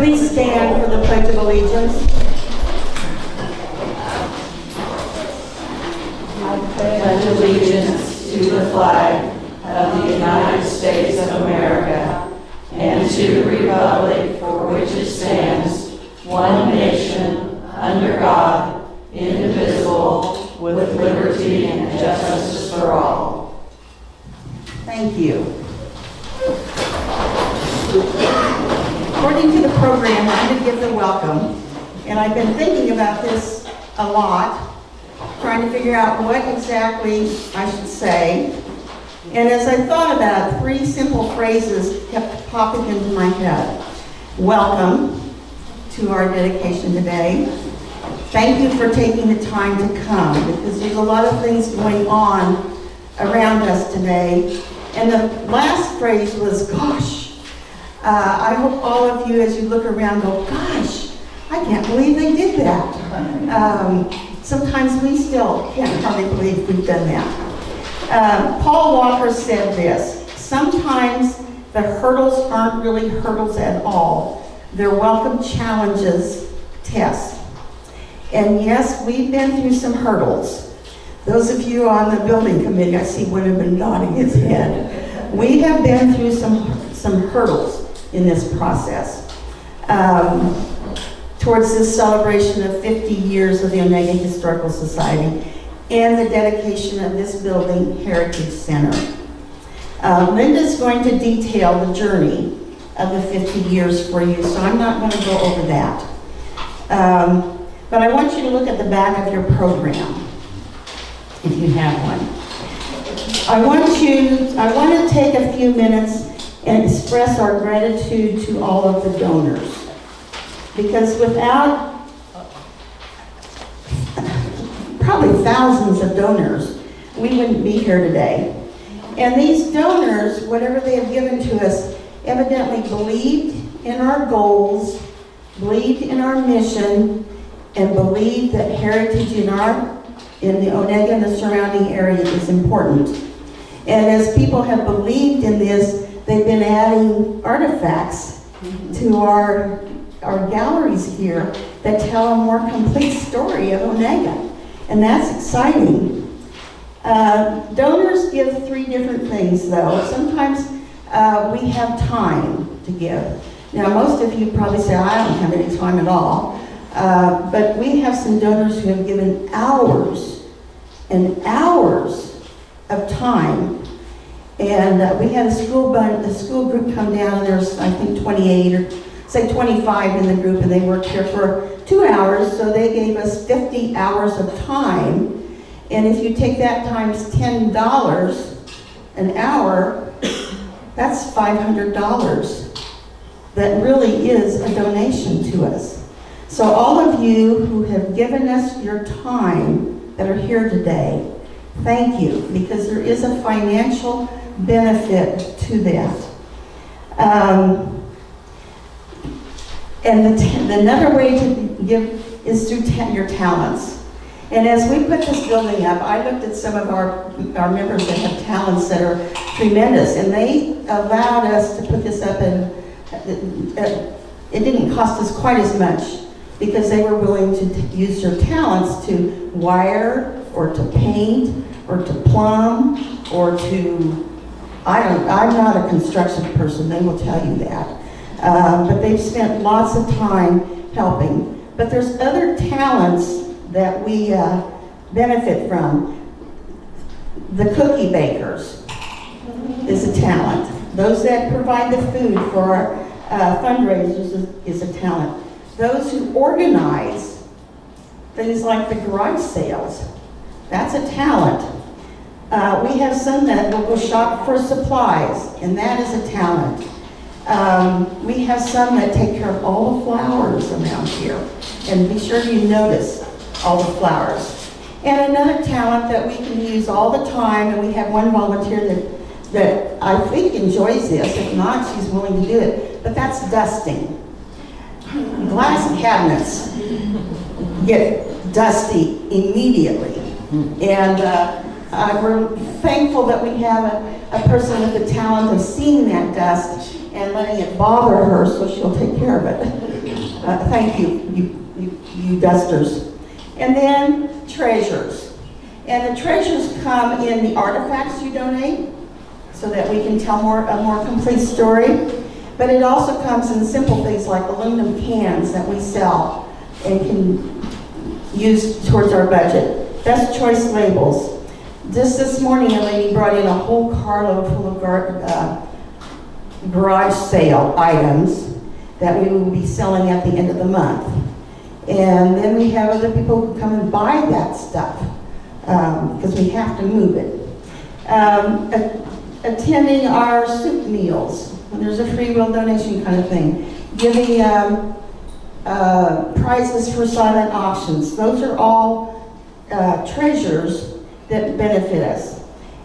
please stand for the Pledge of Allegiance? I pledge allegiance to the flag of the United States of America and to the republic for which it stands, one nation, under God, indivisible, with liberty and justice for all. Thank you. According to the program, I'm going to give the welcome, and I've been thinking about this a lot, trying to figure out what exactly I should say. And as I thought about it, 3 simple phrases kept popping into my head. Welcome to our dedication today. Thank you for taking the time to come, because there's a lot of things going on around us today. And the last phrase was, gosh. I hope all of you, as you look around, go, gosh, I can't believe they did that. Sometimes we still can't hardly believe we've done that. Paul Walker said this: sometimes the hurdles aren't really hurdles at all. They're welcome challenges, tests. And yes, we've been through some hurdles. Those of you on the building committee, I see one have been nodding his head. We have been through some hurdles in this process. Towards this celebration of 50 years of the Onaga Historical Society and the dedication of this building, Heritage Center. Linda's going to detail the journey of the 50 years for you, so I'm not going to go over that. But I want you to look at the back of your program, if you have one. I want to take a few minutes and express our gratitude to all of the donors. Because without probably thousands of donors, we wouldn't be here today. And these donors, whatever they have given to us, evidently believed in our goals, believed in our mission, and believed that heritage in the Onaga and the surrounding area is important. And as people have believed in this, they've been adding artifacts to our galleries here that tell a more complete story of Onaga, and that's exciting. Donors give 3 different things, though. Sometimes we have time to give. Now, most of you probably say, I don't have any time at all, but we have some donors who have given hours and hours of time. And we had a school group come down, and there's, I think, 28 or say 25 in the group, and they worked here for 2 hours, so they gave us 50 hours of time. And if you take that times $10 an hour, that's $500. That really is a donation to us. So all of you who have given us your time that are here today, thank you, because there is a financial benefit to that. And another way to give is through your talents. And as we put this building up, I looked at some of our members that have talents that are tremendous, and they allowed us to put this up, and it didn't cost us quite as much because they were willing to use their talents to wire or to paint or to plumb or to, I'm not a construction person, they will tell you that. But they've spent lots of time helping. But there's other talents that we benefit from. The cookie bakers is a talent. Those that provide the food for our fundraisers is a talent. Those who organize things like the garage sales, that's a talent. We have some that will go shop for supplies, and that is a talent. We have some that take care of all the flowers around here, and be sure you notice all the flowers. And another talent that we can use all the time, and we have one volunteer that I think enjoys this. If not, she's willing to do it, but that's dusting. Glass cabinets get dusty immediately, and we're thankful that we have a person with the talent of seeing that dust and letting it bother her so she'll take care of it. Thank you, you dusters. And then treasures. And the treasures come in the artifacts you donate so that we can tell a more complete story. But it also comes in simple things like aluminum cans that we sell and can use towards our budget. Best choice labels. Just this morning, a lady brought in a whole carload full of garage sale items that we will be selling at the end of the month. And then we have other people who come and buy that stuff because we have to move it. Attending our soup meals, when there's a free will donation kind of thing. Giving prizes for silent auctions. Those are all treasures that benefit us.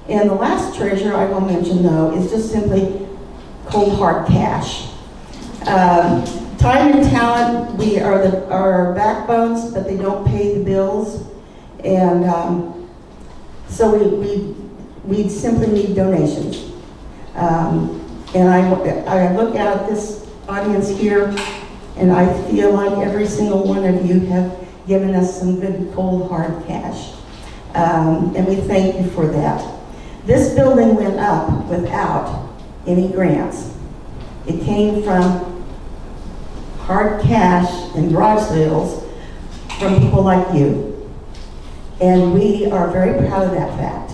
And the last treasure I will mention, though, is just simply cold hard cash. Time and talent, we are our backbones, but they don't pay the bills. And so we simply need donations. And I look out at this audience here, and I feel like every single one of you have given us some good cold hard cash. And we thank you for that. This building went up without any grants. It came from hard cash and garage sales from people like you. And we are very proud of that fact,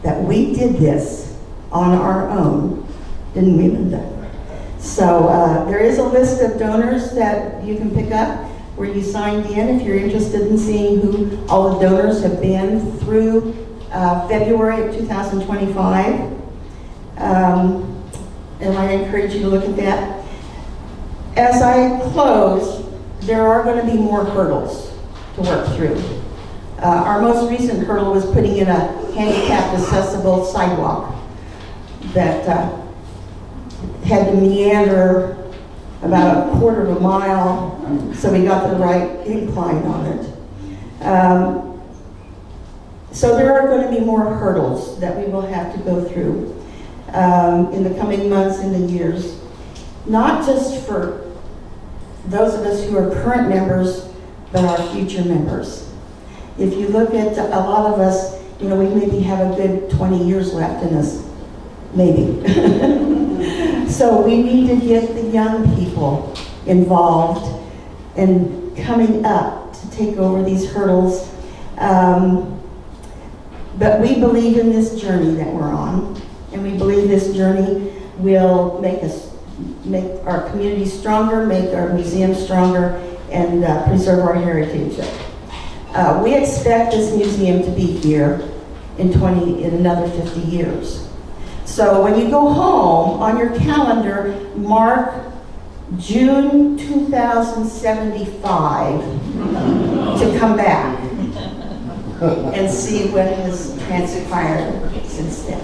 that we did this on our own, didn't we, Linda? So there is a list of donors that you can pick up where you signed in if you're interested in seeing who all the donors have been through February of 2025. And I encourage you to look at that. As I close, there are going to be more hurdles to work through. Our most recent hurdle was putting in a handicapped accessible sidewalk that had to meander about a quarter of a mile, so we got the right incline on it. So there are going to be more hurdles that we will have to go through in the coming months and the years, not just for those of us who are current members, but our future members. If you look at a lot of us, we maybe have a good 20 years left in us, maybe. So we need to get the young people involved and coming up to take over these hurdles. But we believe in this journey that we're on, and we believe this journey will make our community stronger, make our museum stronger, and preserve our heritage. We expect this museum to be here in another 50 years. So when you go home, on your calendar, mark June 2075 to come back and see what has transpired since then.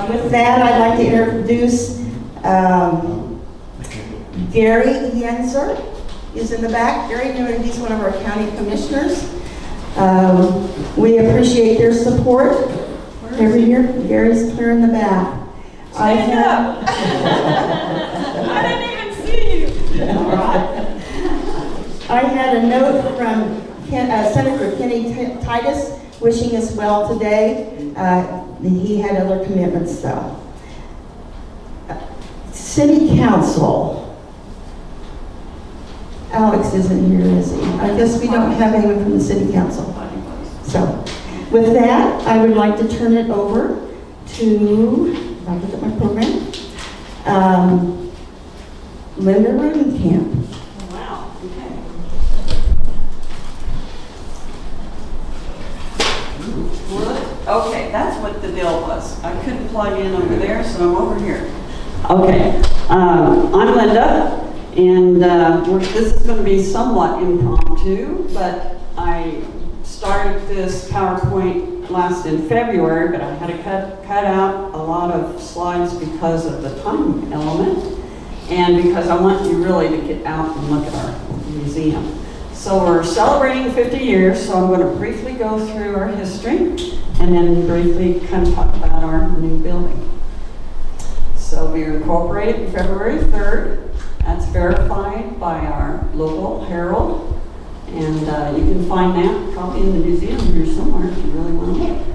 With that, I'd like to introduce Gary Yenser is in the back. Gary, he's one of our county commissioners. We appreciate their support every year. Gary's clear in the back. Stand up! I didn't even see you! I had a note from Senator Kenny Titus wishing us well today. He had other commitments though. City Council. Alex isn't here, is he? I guess we don't have anyone from the City Council. So, with that, I would like to turn it over to, if I look at my program, Linda Rudenkamp. Wow, okay. Okay, that's what the deal was. I couldn't plug in over there, so I'm over here. Okay, I'm Linda, and this is going to be somewhat impromptu, but I started this PowerPoint last in February, but I had to cut out a lot of slides because of the time element, and because I want you really to get out and look at our museum. So we're celebrating 50 years, so I'm going to briefly go through our history, and then briefly kind of talk about our new building. So we were incorporated February 3rd, That's verified by our local Herald. And you can find that probably in the museum here somewhere if you really want to look.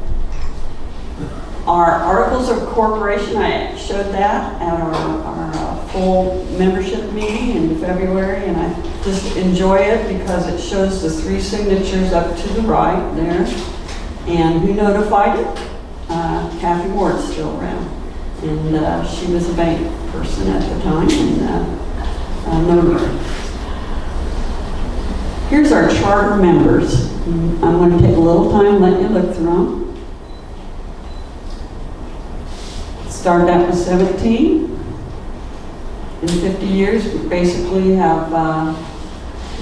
Our Articles of Corporation, I showed that at our full membership meeting in February, and I just enjoy it because it shows the 3 signatures up to the right there. And who notified it? Kathy Ward's still around. And she was a bank person at the time, and notary. Here's our charter members. I'm going to take a little time, let you look through them. Started out with 17. In 50 years, we basically have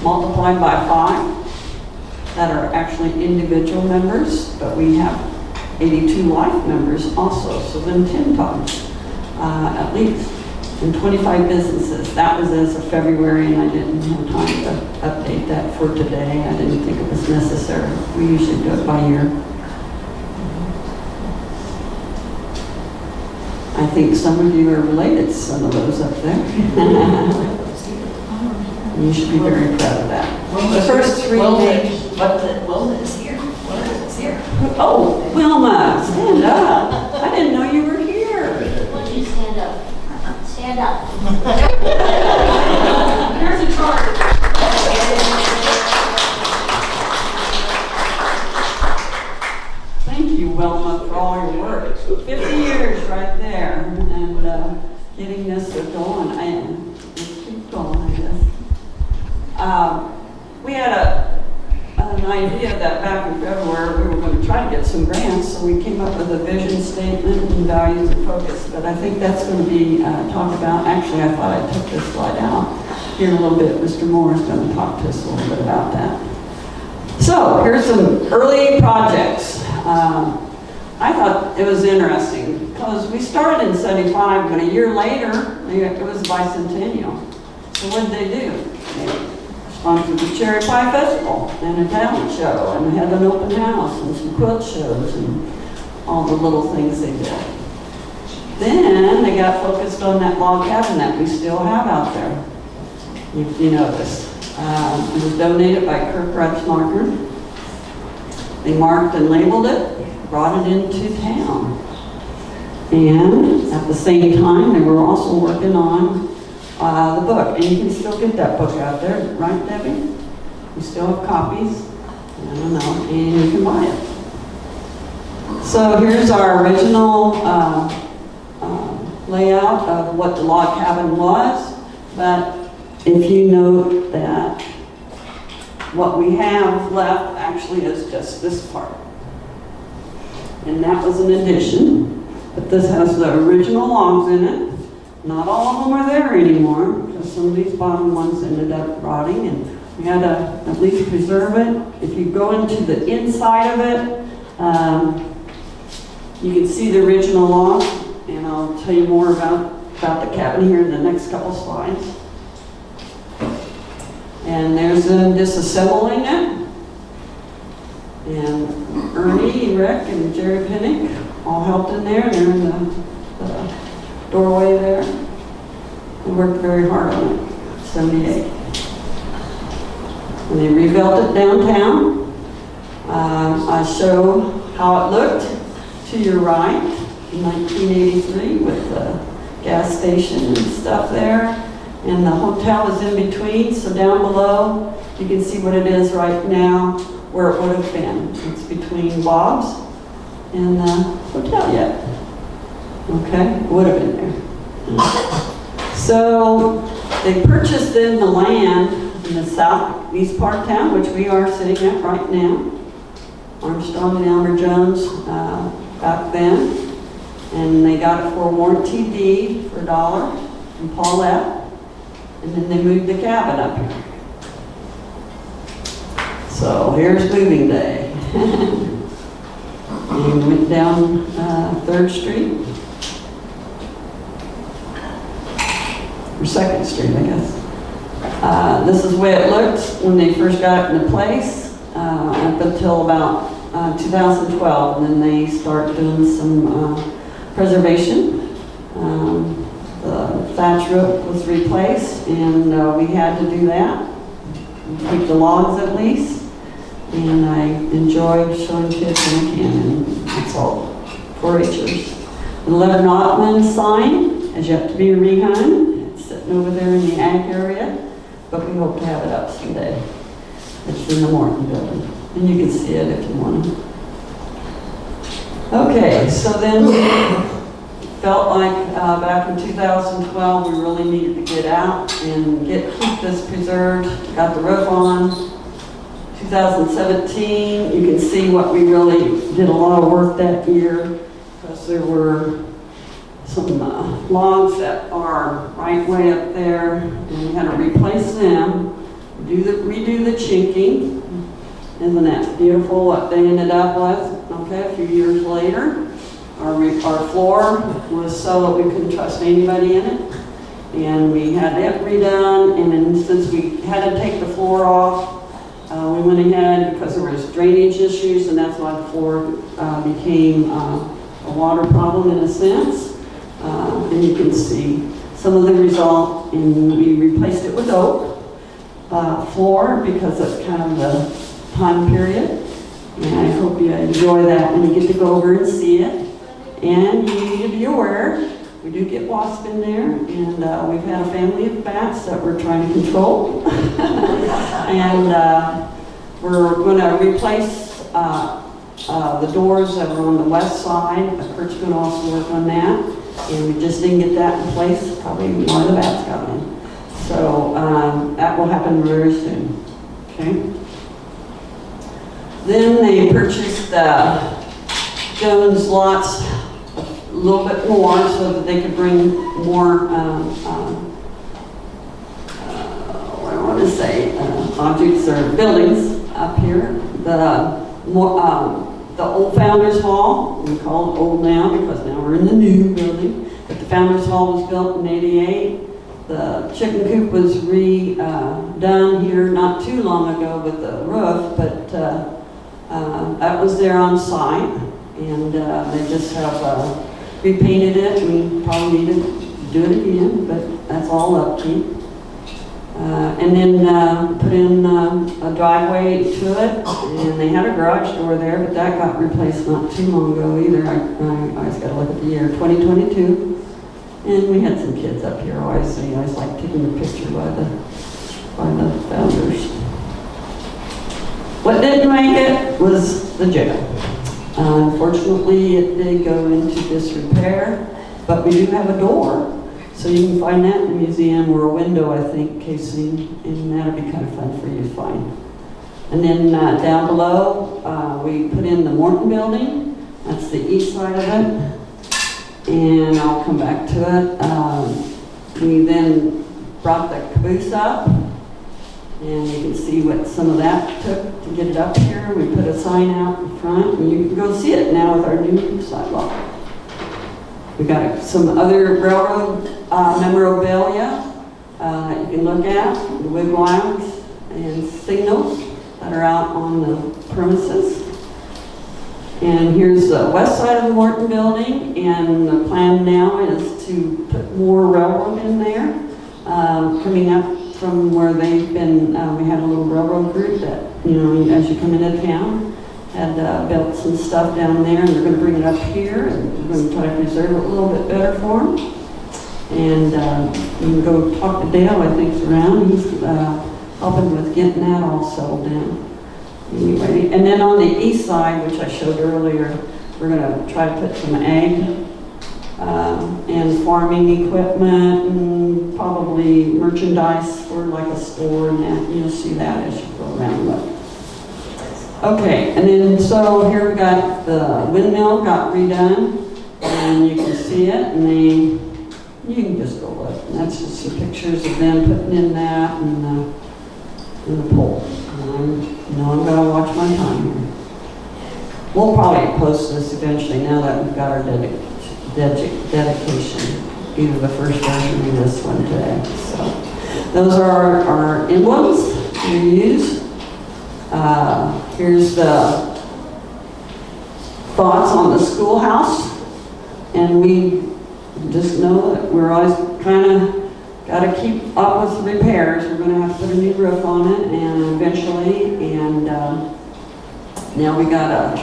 multiplied by 5 that are actually individual members, but we have 82 life members also, so then 10 times at least. And 25 businesses. That was as of February, and I didn't have time to update that for today. I didn't think it was necessary. We usually do it by year. I think some of you are related to some of those up there. You should be very proud of that. The first 3 names. Wilma is here. Wilma is here. Oh, Wilma, stand up. I didn't know you were here. Why don't you stand up? Stand up. Here's a chart. Thank you, Wilma, for all your work. 50 years right there, and getting this going. Let's keep going, I guess. We had an idea that back in February we were going to try to get some grants, so we came up with a vision statement and values and focus. But I think that's going to be talked about. Actually, I thought I took this slide out. Here in a little bit, Mr. Moore is going to talk to us a little bit about that. So here's some early projects. I thought it was interesting because we started in '75, but a year later it was bicentennial. So what did they do? They sponsored the Cherry Pie Festival and a talent show, and had an open house and some quilt shows and all the little things they did. Then they got focused on that log cabin that we still have out there, if you notice. It was donated by Kirk Rutzmarker. They marked and labeled it, brought it into town. And at the same time, they were also working on the book. And you can still get that book out there, right, Debbie? We still have copies. I don't know, and you can buy it. So here's our original layout of what the log cabin was. But if you note that what we have left actually is just this part. And that was an addition. But this has the original logs in it. Not all of them are there anymore, because some of these bottom ones ended up rotting, and we had to at least preserve it. If you go into the inside of it, you can see the original log, and I'll tell you more about the cabin here in the next couple slides. And there's them disassembling it. And Ernie, Rick, and Jerry Pinnick all helped in there. They're in the doorway there. They worked very hard on it, 78. And they rebuilt it downtown. I show how it looked to your right in 1983 with the gas station and stuff there. And the hotel is in between, so down below you can see what it is right now, where it would have been. It's between Bob's and the hotel yet. Okay, would have been there. So they purchased then the land in the southeast part of town, which we are sitting at right now. Armstrong and Elmer Jones back then. And they got it for a warranty deed for $1 from Paulette. And then they moved the cabin up here. So here's moving day. And we went down 3rd Street. Or 2nd Street, I guess. This is the way it looked when they first got it into place, up until about 2012. And then they start doing some preservation. The thatch roof was replaced, and we had to do that. Keep the logs at least. And I enjoyed showing kids when I can, and that's all 4-Hers. The Leonard Ottman sign has yet to be rehung. It's sitting over there in the ag area, but we hope to have it up someday. It's in the Morton building, and you can see it if you want to. Okay, so then felt like back in 2012 we really needed to get out and keep this preserved. Got the roof on. 2017, you can see what we really did a lot of work that year, because there were some logs that are right way up there, and we had to replace them, redo the chinking. Isn't that beautiful what they ended up with? Okay, a few years later, our floor was so that we couldn't trust anybody in it, and we had it redone. And then since we had to take the floor off, we went ahead because there was drainage issues, and that's why the floor became a water problem in a sense. And you can see some of the result, and we replaced it with oak floor because that's kind of the time period. And I hope you enjoy that when you get to go over and see it. And you need to be aware, we do get wasps in there, and we've had a family of bats that we're trying to control. And we're going to replace the doors that are on the west side. Kurt's going to also work on that, and we just didn't get that in place. Probably one of the bats got in. So that will happen very soon. Okay. Then they purchased Jones lots a little bit more so that they could bring more, what do I want to say, objects or buildings up here. The old Founders Hall, we call it old now because now we're in the new building, but the Founders Hall was built in '88. The chicken coop was redone here not too long ago with the roof, but that was there on site, and they just have repainted it. We probably need to do it again, but that's all upkeep. And then put in a driveway to it, and they had a garage door there, but that got replaced not too long ago either. I always got to look at the year, 2022. And we had some kids up here always, so I always like taking a picture by the founders. What didn't make it was the jail. Unfortunately, it did go into disrepair, but we do have a door. So you can find that in the museum, or a window, I think, casing, and that'll be kind of fun for you to find. And then down below, we put in the Morton building. That's the east side of it. And I'll come back to it. We then brought the caboose up, and you can see what some of that took to get it up here. We put a sign out in front, and you can go see it now with our new sidewalk. We got some other railroad memorabilia that you can look at, the wigwams and signals that are out on the premises. And here's the west side of the Morton building, and the plan now is to put more railroad in there. Coming up from where they've been, we had a little railroad group that, as you come into town, had built some stuff down there, and they're going to bring it up here, and we're going to try to preserve it a little bit better for them. And you can go talk to Dale, I think, around. He's helping with getting that all settled down. Anyway, and then on the east side, which I showed earlier, we're going to try to put some ag and farming equipment and probably merchandise for like a store and that. You'll see that as you go around. Okay, and then so here we got the windmill got redone, and you can see it, and you can just go look. And that's just some pictures of them putting in that and the pole. I'm going to watch my time here. We'll probably post this eventually now that we've got our dedication, either the first version or this one today. So those are our emblems we use. Here's the thoughts on the schoolhouse, and we just know that we're always kind of got to keep up with the repairs. We're going to have to put a new roof on it, and eventually, and now we got a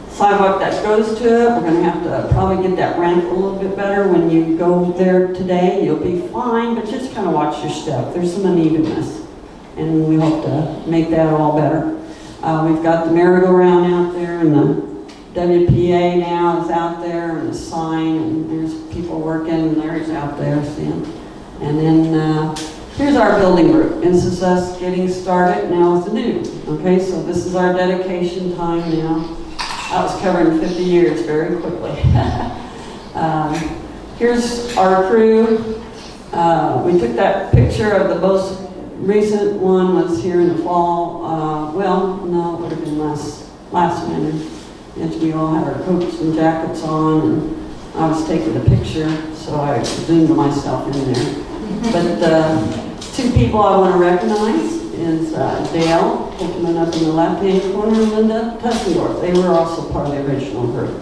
sidewalk that goes to it. We're going to have to probably get that ramp a little bit better. When you go there today, you'll be fine, but just kind of watch your step. There's some unevenness, and we hope to make that all better. We've got the merry-go-round out there, and the WPA now is out there, and the sign, and there's people working, and Larry's out there, Sam. And then here's our building group. This is us getting started now with the new. Okay, so this is our dedication time now. I was covering 50 years very quickly. Here's our crew. We took that picture of the most recent one was here in the fall. Well, no, it would have been last winter. And we all had our coats and jackets on, and I was taking a picture, so I zoomed myself in there. But two people I want to recognize is Dale, gentleman up in the left-hand corner, and Linda Tussendorf. They were also part of the original group.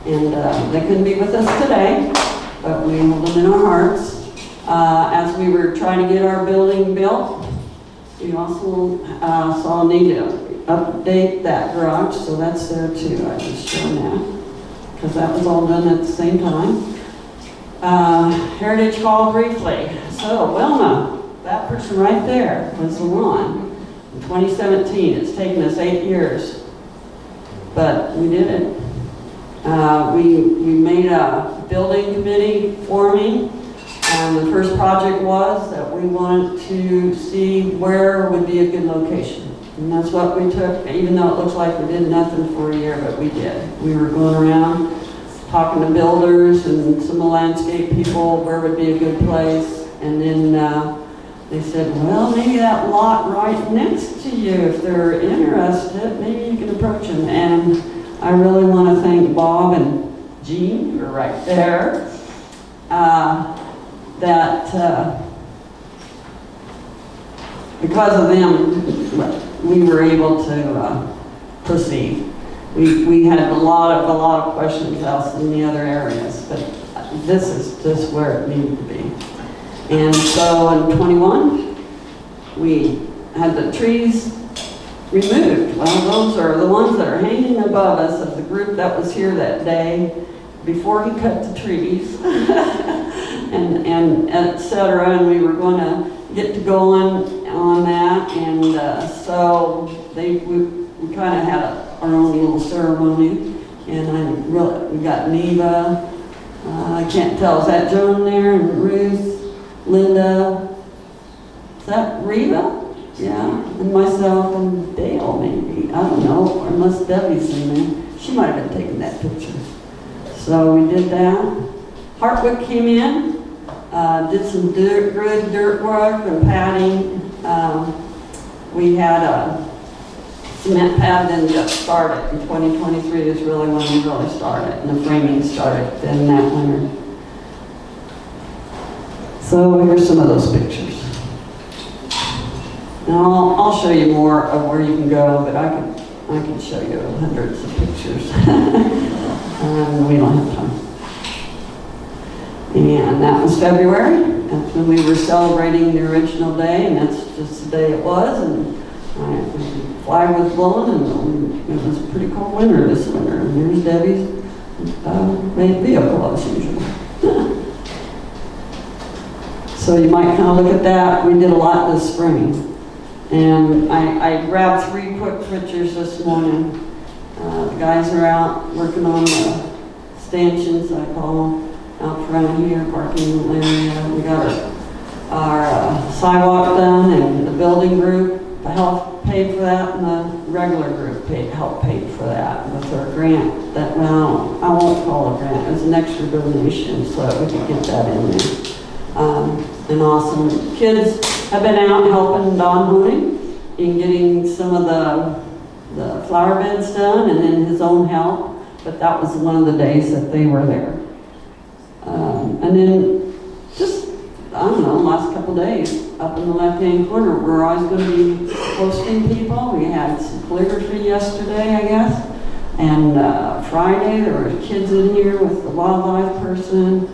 And they couldn't be with us today, but we hold them in our hearts. As we were trying to get our building built, we also saw a need to update that garage, so that's there too. I just shown that, because that was all done at the same time. Heritage Hall briefly. So, Wilma, that person right there was the one. In 2017, it's taken us 8 years, but we did it. We made a building committee forming, and the first project was that we wanted to see where would be a good location. And that's what we took, even though it looks like we did nothing for a year, but we did. We were going around talking to builders and some of the landscape people, where would be a good place. And then they said, well, maybe that lot right next to you, if they're interested, maybe you can approach them. And I really want to thank Bob and Jean, who are right there, because of them, we were able to proceed. We had a lot of questions else in the other areas, but this is just where it needed to be. And so in 21, we had the trees removed. Well, those are the ones that are hanging above us of the group that was here that day before he cut the trees, and et cetera. And we were going to get to going on that, and so we kind of had our own little ceremony, and we got Neva. I can't tell, is that Joan there, and Ruth, Linda, is that Reva? Yeah, and myself and Dale maybe, I don't know, unless Debbie's in there. She might have been taking that picture. So we did that. Hartwick came in, did some good dirt work and padding. We had a cement pad, then got started. In 2023 is really when we really started, and the framing started then that winter. So here's some of those pictures. Now I'll show you more of where you can go, but I can show you hundreds of pictures. And we don't have time. And that was February. That's when we were celebrating the original day, and that's just the day it was. And the flag was blowing, and it was a pretty cold winter this winter. And here's Debbie's made vehicle as usual. So you might kind of look at that. We did a lot this spring. And I grabbed 3 quick pictures this morning. The guys are out working on the stanchions, I call them, out front here, parking area. We got our sidewalk done, and the building group helped pay for that, and the regular group helped pay for that with our grant. That, well, I won't call it a grant, it was an extra donation so that we could get that in there. And awesome. Kids have been out helping Don Honing in getting some of the flower beds done, and in his own help, but that was one of the days that they were there. And then just, I don't know, last couple days, up in the left-hand corner, we're always going to be hosting people. We had some calligraphy yesterday, I guess, and Friday there were kids in here with the wildlife person,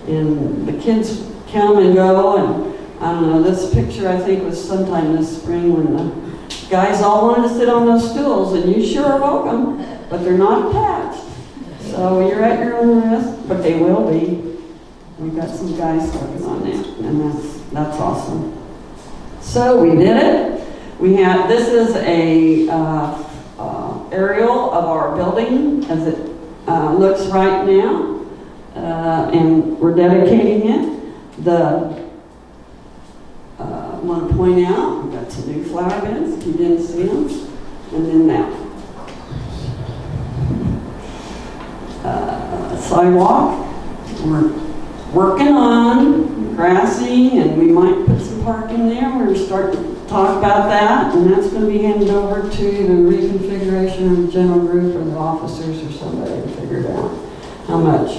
And the kids come and go, and I don't know, this picture I think was sometime this spring when the guys all wanted to sit on those stools, and you sure are welcome, but they're not attached. So you're at your own risk, but they will be. We've got some guys working on that, and that's awesome. So we did it. This is a aerial of our building as it looks right now, and we're dedicating it. I want to point out, we've got some new flower beds, if you didn't see them, and then that. Sidewalk, we're working on grassing, and we might put some parking there. We're starting to talk about that, and that's going to be handed over to the reconfiguration of the general group or the officers or somebody to figure it out how much.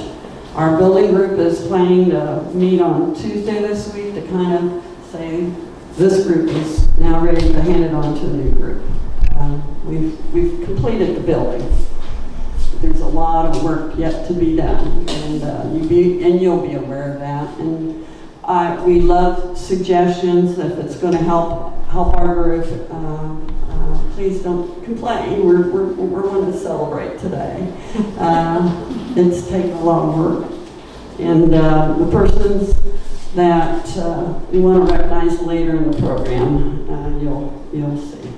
Our building group is planning to meet on Tuesday this week to kind of say this group is now ready to hand it on to the new group. We've completed the building. There's a lot of work yet to be done, and you'll be aware of that. And we love suggestions if it's going to help our group. Please don't complain. We're wanting to celebrate today. It's taken a lot of work, and the persons that we want to recognize later in the program, you'll see.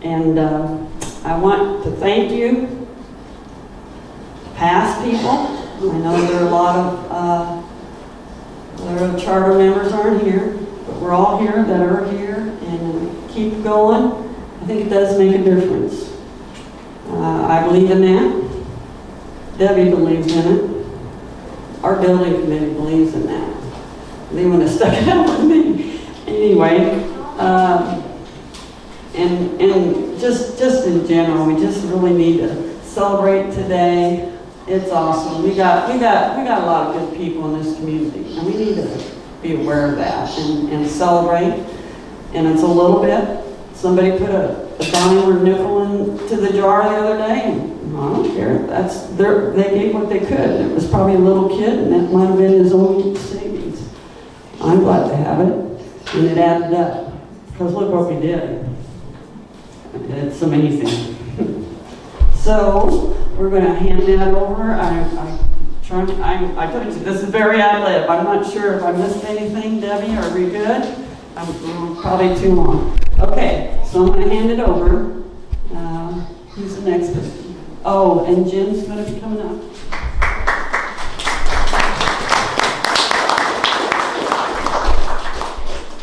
And I want to thank you. Past people, I know there are a lot of charter members aren't here, but we're all here that are here, and keep going. I think it does make a difference. I believe in that. Debbie believes in it. Our building committee believes in that. They want to stuck it out with me. Anyway, and just in general, we just really need to celebrate today. It's awesome. We got a lot of good people in this community, and we need to be aware of that and celebrate. And it's a little bit. Somebody put a dime or nickel into the jar the other day, and I don't care. They gave what they could. It was probably a little kid, and that might have been his own savings. I'm glad to have it, and it added up. Because look what we did. It's amazing. So we're going to hand that over. I told you this is very ad-lib. I'm not sure if I missed anything, Debbie. Are we good? I'm probably too long. Okay, so I'm going to hand it over. Who's the next person? Oh, and Jim's going to be coming up.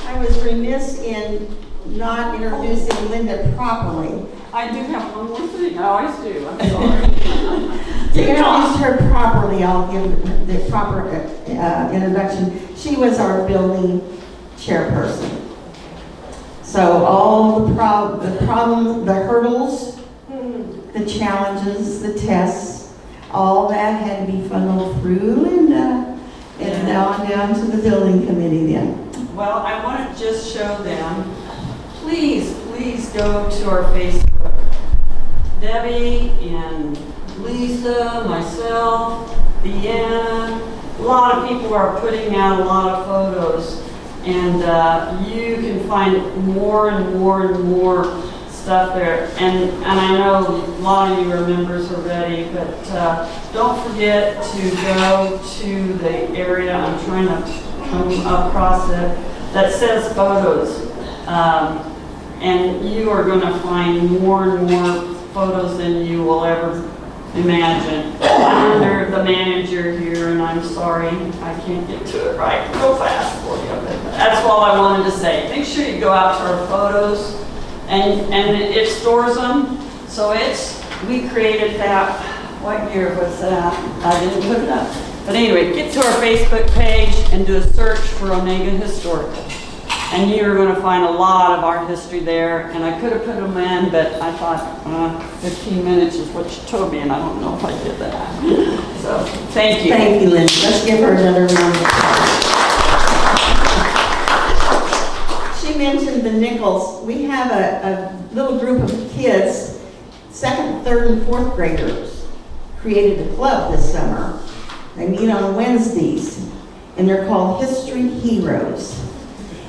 I was remiss in not introducing Linda properly. I do have one more thing. I always do. I'm sorry. To introduce her properly, I'll give the proper introduction. She was our building chairperson. So all the problems, the hurdles, the challenges, the tests, all that had to be funneled through Linda, and now I'm down to the building committee then. Well, I want to just show them. Please go to our Facebook. Debbie and Lisa, myself, Deanna, a lot of people are putting out a lot of photos, and you can find more and more stuff there. And I know a lot of you are members already, but don't forget to go to the area. I'm trying to come across it that says photos. And you are going to find more and more photos than you will ever imagine. I'm under the manager here, and I'm sorry I can't get to it right real fast for you. But that's all I wanted to say. Make sure you go out to our photos, and it stores them. So we created that. What year was that? I didn't put it up. But anyway, get to our Facebook page and do a search for Onaga Historical. And you're going to find a lot of our history there. And I could have put them in, but I thought 15 minutes is what you told me, and I don't know if I did that. So, thank you. Thank you, Linda. Let's give her another round of applause. She mentioned the nickels. We have a little group of kids, 2nd, 3rd, and 4th graders, created a club this summer. They meet on Wednesdays, and they're called History Heroes.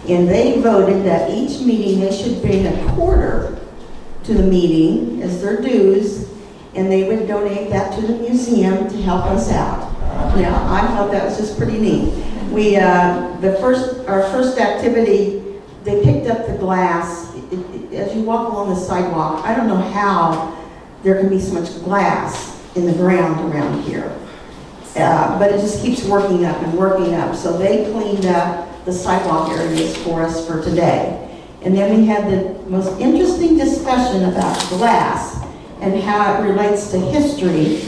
And they voted that each meeting they should bring a quarter to the meeting as their dues, and they would donate that to the museum to help us out. Now, I thought that was just pretty neat. Our first activity, they picked up the glass. As you walk along the sidewalk, I don't know how there can be so much glass in the ground around here. But it just keeps working up and working up. So they cleaned up the sidewalk areas for us for today. And then we had the most interesting discussion about glass and how it relates to history.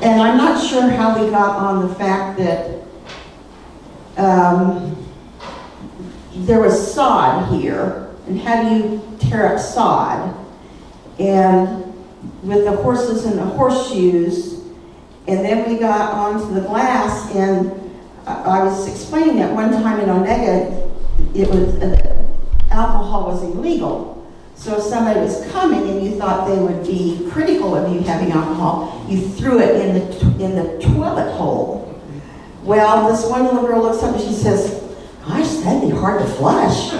And I'm not sure how we got on the fact that there was sod here, and how do you tear up sod? And with the horses and the horseshoes, and then we got onto the glass, and I was explaining that one time in Onaga, alcohol was illegal. So if somebody was coming and you thought they would be critical of you having alcohol, you threw it in the toilet hole. Well, this one little girl looks up and she says, "Gosh, that'd be hard to flush."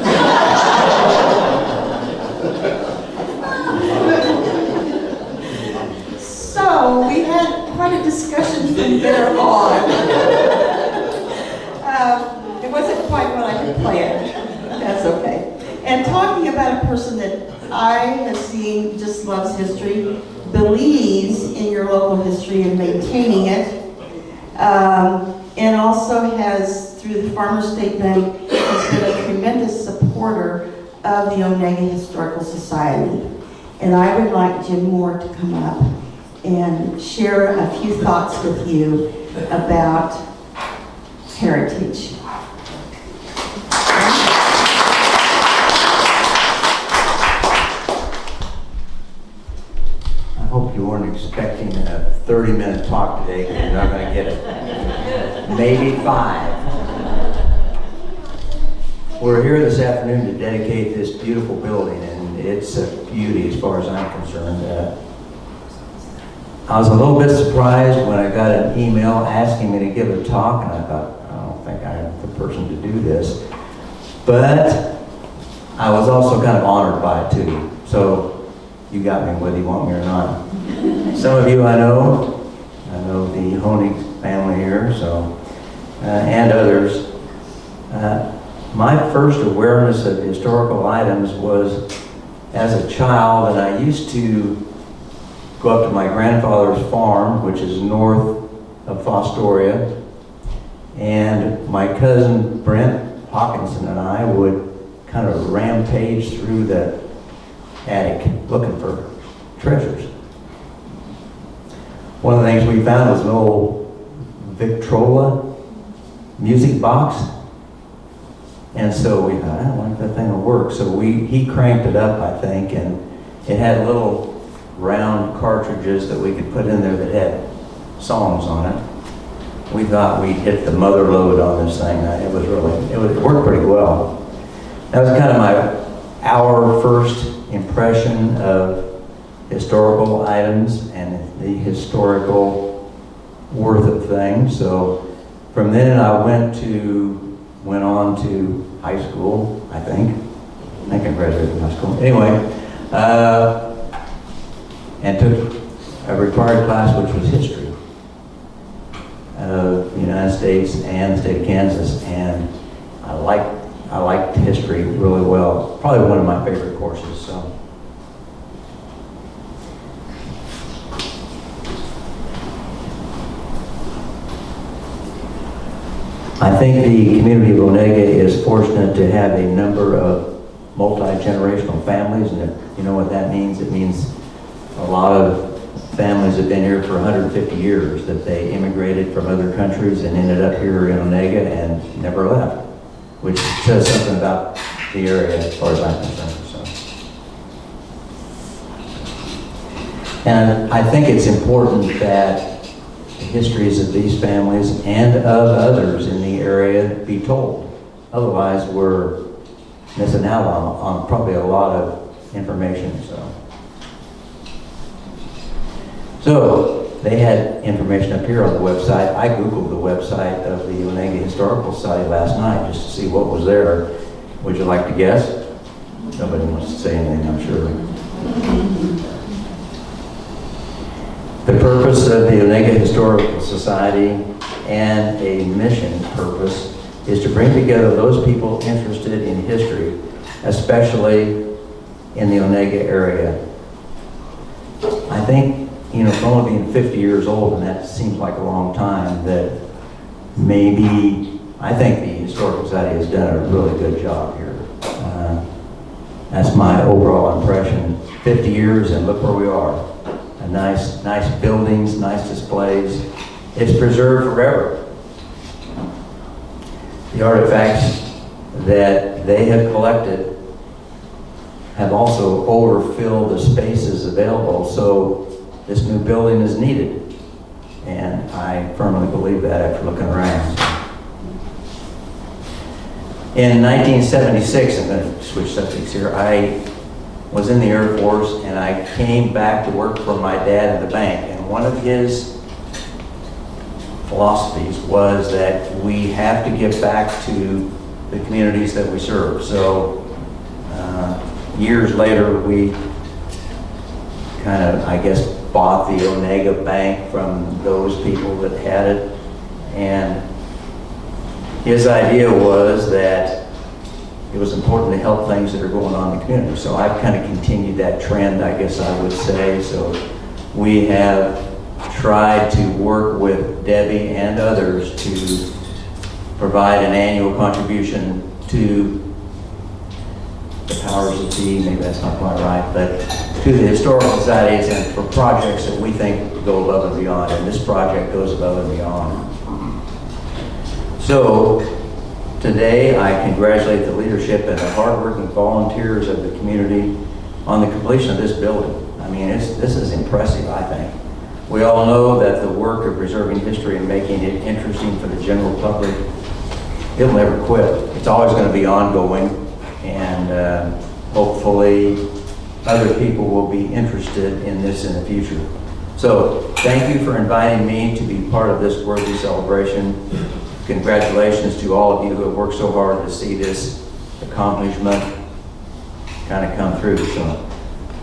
So we had quite a discussion from there on. It wasn't quite what I had planned. That's okay. And talking about a person that I have seen just loves history, believes in your local history and maintaining it, and also has, through the Farmers State Bank, has been a tremendous supporter of the Onaga Historical Society. And I would like Jim Moore to come up and share a few thoughts with you about heritage. I hope you weren't expecting a 30-minute talk today, because you're not going to get it. Maybe 5. We're here this afternoon to dedicate this beautiful building, and it's a beauty as far as I'm concerned. I was a little bit surprised when I got an email asking me to give a talk, and I thought, I don't think I'm the person to do this. But I was also kind of honored by it too. So you got me whether you want me or not. Some of you I know the Honig family here, so and others. My first awareness of historical items was as a child, and I used to go up to my grandfather's farm, which is north of Fostoria, and my cousin Brent Hawkinson and I would kind of rampage through the attic looking for treasures. One of the things we found was an old Victrola music box, and so we thought, I don't think that thing will work. So he cranked it up, I think, and it had little round cartridges that we could put in there that had songs on it. We thought we'd hit the mother load on this thing. It worked pretty well. That was kind of our first impression of historical items and the historical worth of things. So from then I went on to high school, I think. I graduated from high school. Anyway, and took a required class which was history of the United States and the state of Kansas, and I liked history really well. Probably one of my favorite courses. So I think the community of Onaga is fortunate to have a number of multi-generational families, and if you know what that means, it means a lot of families have been here for 150 years, that they immigrated from other countries and ended up here in Onaga and never left, which says something about the area as far as I'm concerned. So. And I think it's important that the histories of these families and of others in the area be told. Otherwise, we're missing out on probably a lot of information. So they had information up here on the website. I Googled the website of the Onaga Historical Society last night just to see what was there. Would you like to guess? Nobody wants to say anything, I'm sure. The purpose of the Onaga Historical Society and a mission purpose is to bring together those people interested in history, especially in the Onaga area. I think, for only being 50 years old, and that seems like a long time, that maybe, I think the Historical Society has done a really good job here. That's my overall impression. 50 years and look where we are. Nice buildings, nice displays. It's preserved forever. The artifacts that they have collected have also overfilled the spaces available, so this new building is needed. And I firmly believe that after looking around. In 1976, I'm going to switch subjects here, I was in the Air Force and I came back to work for my dad at the bank. And one of his philosophies was that we have to give back to the communities that we serve. So years later, we kind of, I guess, bought the Onaga Bank from those people that had it. And his idea was that it was important to help things that are going on in the community. So I've kind of continued that trend, I guess I would say. So we have tried to work with Debbie and others to provide an annual contribution to the powers that be, maybe that's not quite right, but to the historical societies and for projects that we think go above and beyond. And this project goes above and beyond. So today, I congratulate the leadership and the hardworking volunteers of the community on the completion of this building. I mean, this is impressive, I think. We all know that the work of preserving history and making it interesting for the general public, it'll never quit. It's always going to be ongoing, and hopefully other people will be interested in this in the future. So, thank you for inviting me to be part of this worthy celebration. Congratulations to all of you who have worked so hard to see this accomplishment kind of come through. So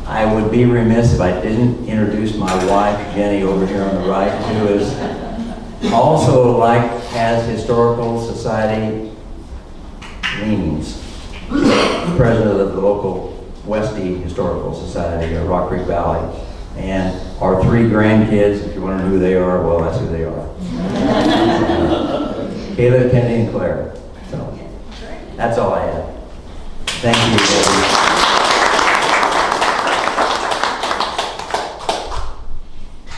I would be remiss if I didn't introduce my wife, Jenny, over here on the right, who is also has Historical Society leanings. President of the local Westie Historical Society, Rock Creek Valley. And our 3 grandkids, if you want to know who they are, well, that's who they are. Caleb, Kennedy, and Claire. So, that's all I have. Thank you, Debbie.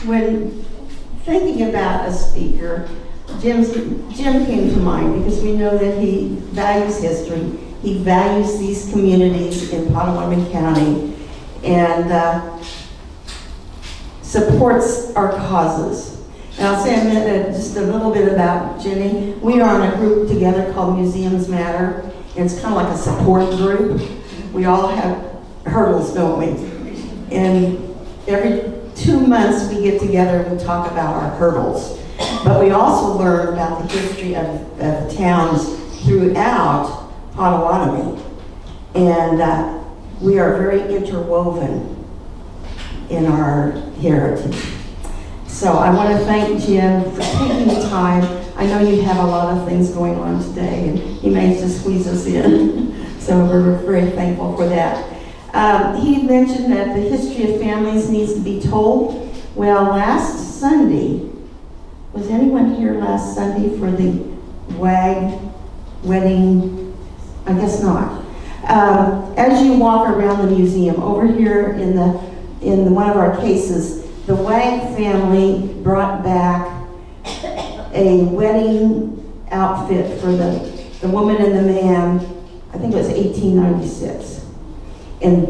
When thinking about a speaker, Jim came to mind because we know that he values history. He values these communities in Potawatomi County and supports our causes. And I'll say just a little bit about Jenny. We are in a group together called Museums Matter. And it's kind of like a support group. We all have hurdles, don't we? And every 2 months we get together and we talk about our hurdles. But we also learn about the history of towns throughout Potawatomi. And we are very interwoven in our heritage. So I want to thank Jim for taking the time. I know you have a lot of things going on today, and he managed to squeeze us in. So we're very thankful for that. He mentioned that the history of families needs to be told. Well, last Sunday, was anyone here last Sunday for the WAG wedding? I guess not. As you walk around the museum, over here in one of our cases, the WAG family brought back a wedding outfit for the woman and the man, I think it was 1896. And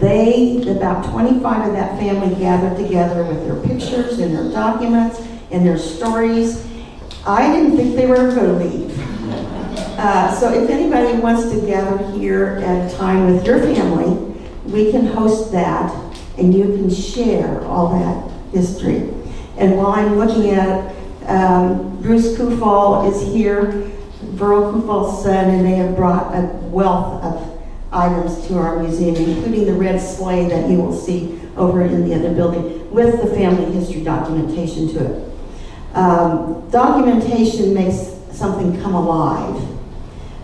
about 25 of that family gathered together with their pictures and their documents and their stories. I didn't think they were going to leave. So if anybody wants to gather here at a time with your family, we can host that and you can share all that history. And while I'm looking at it, Bruce Kufal is here, Burl Kufal's son, and they have brought a wealth of items to our museum, including the red sleigh that you will see over in the other building, with the family history documentation to it. Documentation makes something come alive.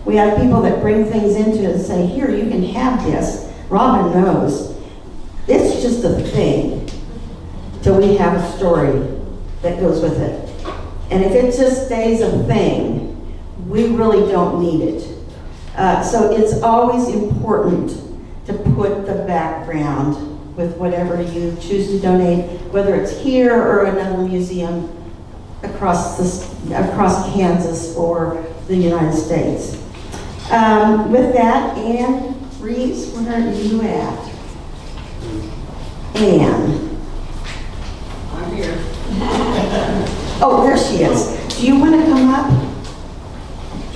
We have people that bring things into it and say, here, you can have this. Robin knows. It's just a thing till we have a story that goes with it. And if it just stays a thing, we really don't need it. So it's always important to put the background with whatever you choose to donate, whether it's here or another museum across Kansas or the United States. With that, Anne Reeves, where are you at? Anne. I'm here. Oh, there she is. Do you want to come up?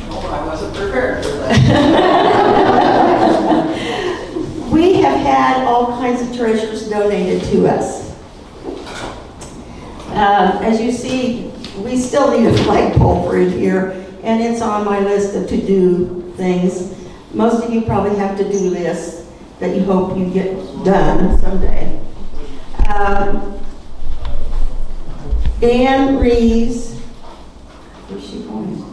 Oh, I wasn't prepared for that. We have had all kinds of treasures donated to us. As you see, we still need a flagpole for it here, and it's on my list of to-do things. Most of you probably have to-do lists that you hope you get done someday. Anne Reeves, where's she going?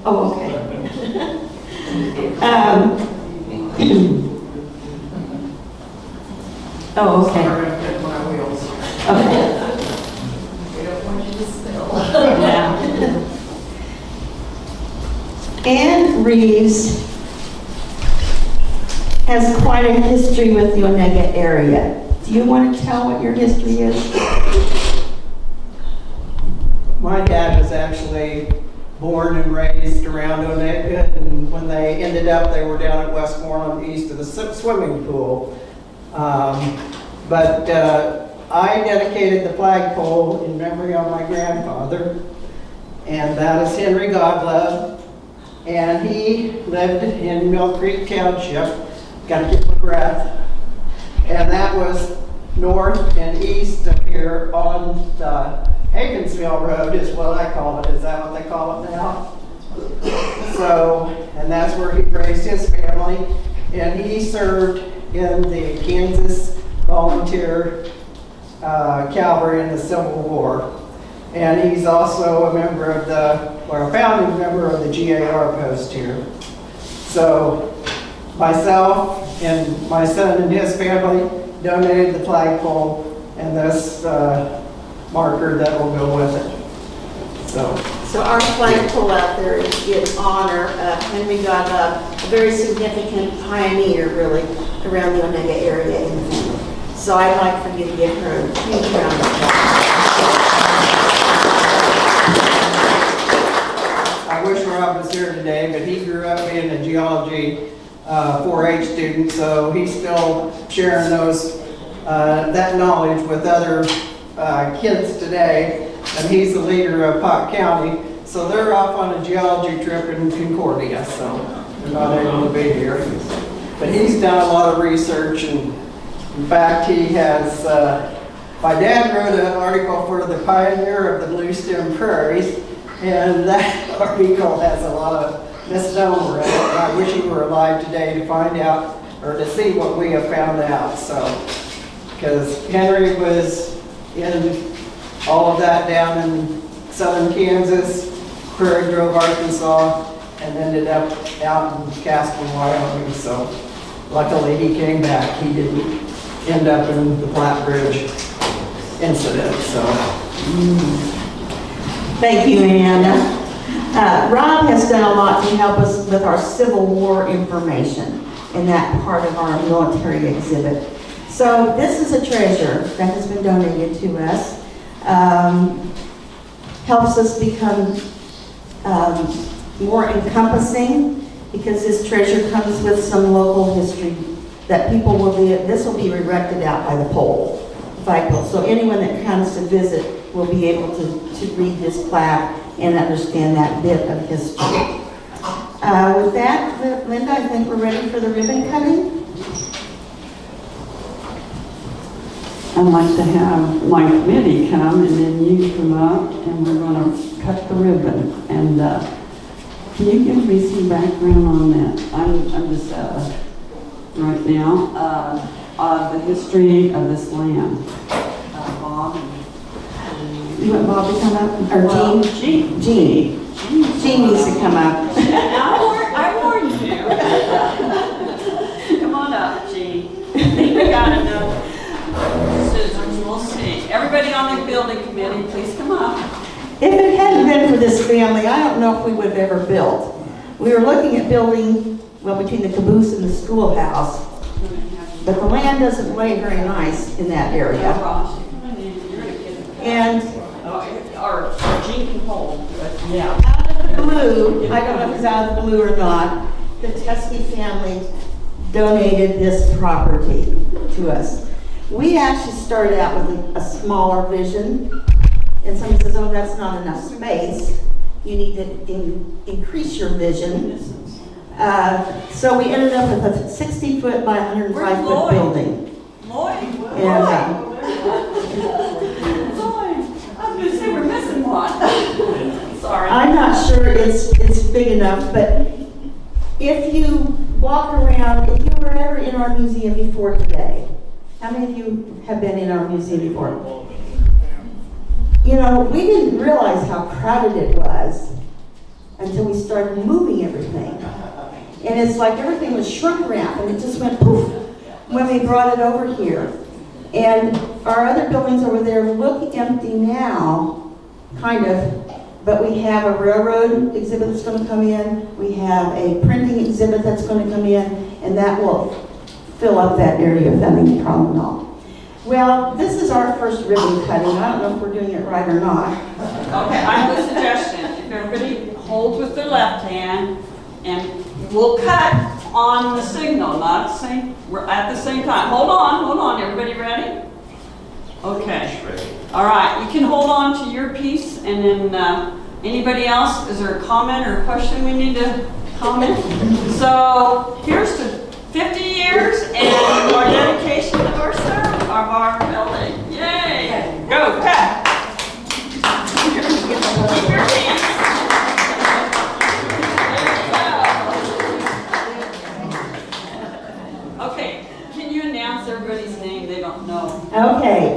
Oh, okay. Oh, okay. I'm gonna pick my wheels. Okay. We don't want you to spill. Yeah. Anne Reeves has quite a history with the Onaga area. Do you want to tell what your history is? My dad was actually born and raised around Onaga, and when they ended up, they were down at Westmoreland east of the swimming pool. But I dedicated the flagpole in memory of my grandfather, and that is Henry Godlove, and he lived in Mill Creek Township. Got to get my breath. And that was north and east of here on the Havensville Road is what I call it. Is that what they call it now? So, and that's where he raised his family. And he served in the Kansas Volunteer Cavalry in the Civil War. And he's also a member of a founding member of the GAR post here. So, myself and my son and his family donated the flagpole and this marker that will go with it. So our flagpole out there is in honor of Henry Godlove, a very significant pioneer, really, around the Onaga area in the family. So I'd like for you to give her a huge round of applause. I wish Rob was here today, but he grew up being a geology 4-H student, so he's still sharing that knowledge with other kids today, and he's the leader of Pot County. So they're off on a geology trip in Concordia, so they're not able to be here. But he's done a lot of research, and in fact, he has, my dad wrote an article for the Pioneer of the Blue Stem Prairies, and that article has a lot of misnomer in it. And I wish he were alive today to find out, or to see what we have found out. So, because Henry was in all of that down in southern Kansas, Prairie Grove, Arkansas, and ended up out in Casper, Wyoming. So, luckily he came back. He didn't end up in the Platte Bridge incident. So. Thank you, Anna. Rob has done a lot to help us with our Civil War information in that part of our military exhibit. So this is a treasure that has been donated to us. Helps us become more encompassing, because this treasure comes with some local history that people will be, this will be erected out by the flagpole. So anyone that comes to visit will be able to read this plaque and understand that bit of history. With that, Linda, I think we're ready for the ribbon cutting. I'd like to have my committee come, and then you come up, and we're going to cut the ribbon. And can you give me some background on that? I'm just right now the history of this land. Bob. You want Bob to come up? Or Jean? Jean. Jean needs to come up. I warned you. Come on up, Jean. I think we got enough scissors. We'll see. Everybody on the building committee, please come up. If it hadn't been for this family, I don't know if we would have ever built. We were looking at building, well, between the caboose and the schoolhouse, but the land doesn't lay very nice in that area. And Or Jean can hold, but yeah. out of the blue, I don't know if it's out of the blue or not, the Teskey family donated this property to us. We actually started out with a smaller vision, and someone says, oh, that's not enough space. You need to increase your vision. So we ended up with a 60-foot by 105-foot building. Lloyd? And, I was going to say we're missing one. Sorry. I'm not sure it's big enough, but if you walk around, if you were ever in our museum before today, how many of you have been in our museum before? You know, we didn't realize how crowded it was until we started moving everything. And it's like everything was shrunk wrap, and it just went poof when we brought it over here. And our other buildings over there look empty now, kind of, but we have a railroad exhibit that's going to come in, we have a printing exhibit that's going to come in, and that will fill up that area if that ain't a problem at all. Well, this is our first ribbon cutting. I don't know if we're doing it right or not. Okay, I have a suggestion. If everybody holds with their left hand, and we'll cut on the signal, not the same, we're at the same time. Hold on, everybody ready? Okay. All right, you can hold on to your piece, and then anybody else, is there a comment or a question we need to comment? So here's to 50 years and our dedication of our building. Yay! Go, cut! Keep your hands. Okay, can you announce everybody's name? They don't know. Okay,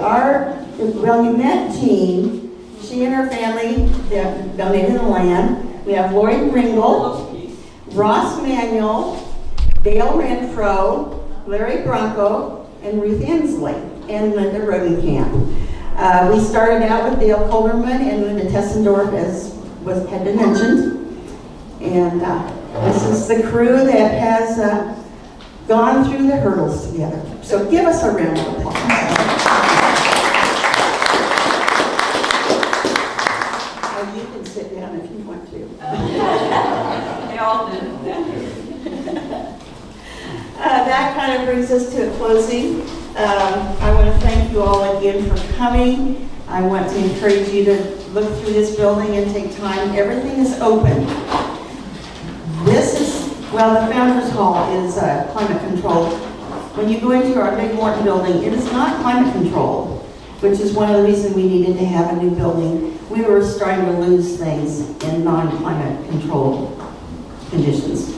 well, you met Jean. She and her family, they're donating the land. We have Lloyd Ringel, Ross Manuel, Dale Renfro, Larry Bronco, and Ruth Inslee, and Linda Rodenkamp. We started out with Dale Colderman and Linda Tessendorf, as had been mentioned. And this is the crew that has gone through the hurdles together. So give us a round of applause. Oh, you can sit down if you want to. They all did. That kind of brings us to a closing. I want to thank you all again for coming. I want to encourage you to look through this building and take time. Everything is open. This is, well, the Founders Hall is climate controlled. When you go into our big Morton building, it is not climate controlled, which is one of the reasons we needed to have a new building. We were starting to lose things in non-climate controlled conditions.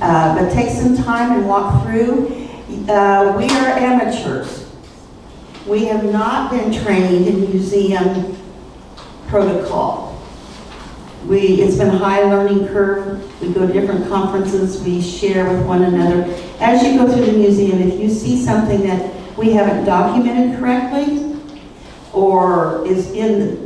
But take some time and walk through. We are amateurs. We have not been trained in museum protocol. It's been a high learning curve. We go to different conferences. We share with one another. As you go through the museum, if you see something that we haven't documented correctly or is in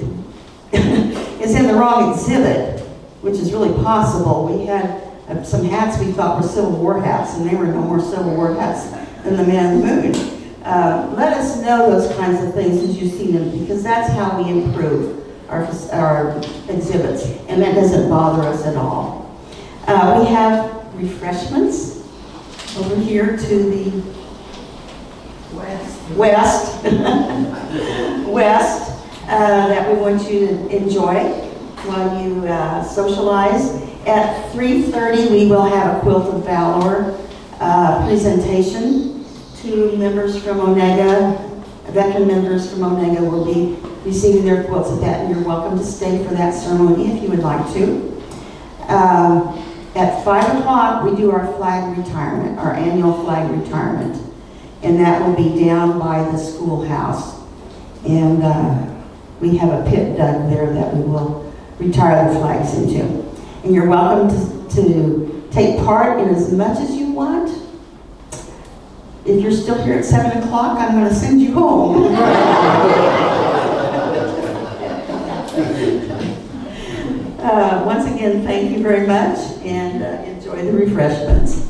the wrong exhibit, which is really possible, we had some hats we thought were Civil War hats, and they were no more Civil War hats than the Man in the Moon. Let us know those kinds of things as you see them, because that's how we improve our exhibits, and that doesn't bother us at all. We have refreshments over here to the west that we want you to enjoy while you socialize. At 3:30, we will have a Quilt of Valor presentation. 2 members from Onaga veteran members from Onaga will be receiving their quilts at that, and you're welcome to stay for that ceremony if you would like to. At 5 o'clock, we do our flag retirement, our annual flag retirement, and that will be down by the schoolhouse. And we have a pit dug there that we will retire the flags into. And you're welcome to take part in as much as you want. If you're still here at 7 o'clock, I'm going to send you home. Once again, thank you very much, and enjoy the refreshments.